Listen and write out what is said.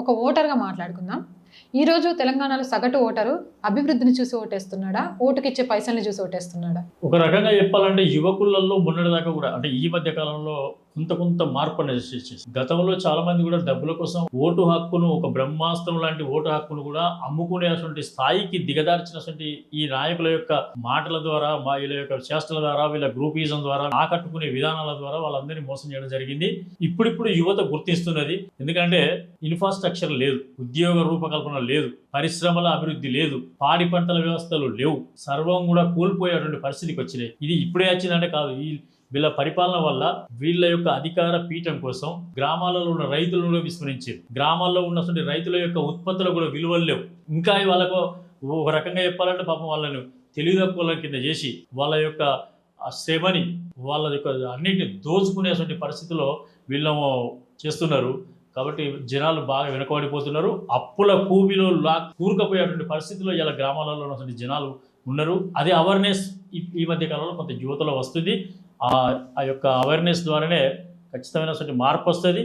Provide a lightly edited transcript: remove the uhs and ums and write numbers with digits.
ఒక ఓటర్గా మాట్లాడుకుందాం. ఈరోజు తెలంగాణలో సగటు ఓటరు అభివృద్ధిని చూసి ఓటేస్తున్నాడా? ఓటుకిచ్చే పైసల్ని చూసి ఓటేస్తున్నాడా? ఒక రకంగా చెప్పాలంటే యువకులలో మొన్నటిదాకా కూడా అంటే ఈ మధ్య కాలంలో కొంత మార్పు అనేది చేసేసి గతంలో చాలా మంది కూడా డబ్బుల కోసం ఓటు హక్కును ఒక బ్రహ్మాస్త్రం లాంటి ఓటు హక్కును కూడా అమ్ముకునేటువంటి స్థాయికి దిగదార్చినటువంటి ఈ నాయకుల యొక్క మాటల ద్వారా వీళ్ళ యొక్క చేష్టల ద్వారా వీళ్ళ గ్రూపిజం ద్వారా ఆకట్టుకునే విధానాల ద్వారా వాళ్ళందరినీ మోసం చేయడం జరిగింది. ఇప్పుడిప్పుడు యువత గుర్తిస్తున్నది. ఎందుకంటే ఇన్ఫ్రాస్ట్రక్చర్ లేదు, ఉద్యోగ రూపకల్పన లేదు, పరిశ్రమల అభివృద్ధి లేదు, పాడి పంటల వ్యవస్థలు లేవు, సర్వం కూడా కూలిపోయేటువంటి పరిస్థితికి వచ్చినాయి. ఇది ఇప్పుడే వచ్చిందంటే కాదు, వీళ్ళ పరిపాలన వల్ల వీళ్ళ యొక్క అధికార పీఠం కోసం గ్రామాలలో ఉన్న రైతులను కూడా విస్మరించారు. గ్రామాల్లో ఉన్నటువంటి రైతుల యొక్క ఉత్పత్తులకు కూడా విలువలు లేవు. ఇంకా వాళ్ళకు ఒక రకంగా చెప్పాలంటే పాపం వాళ్ళని తెలివి తక్కువ కింద చేసి వాళ్ళ యొక్క శ్రమని వాళ్ళ యొక్క అన్నింటిని దోచుకునేటువంటి పరిస్థితిలో వీళ్ళము చేస్తున్నారు. కాబట్టి జనాలు బాగా వెనుకబడిపోతున్నారు. అప్పుల కూబిలో కూరుకపోయేటువంటి పరిస్థితిలో ఇలా గ్రామాలలో ఉన్నటువంటి జనాలు ఉన్నారు. అదే అవేర్నెస్ ఈ మధ్య కాలంలో కొంత యువతలో వస్తుంది. ఆ యొక్క అవేర్నెస్ ద్వారానే ఖచ్చితమైనటువంటి మార్పు వస్తుంది.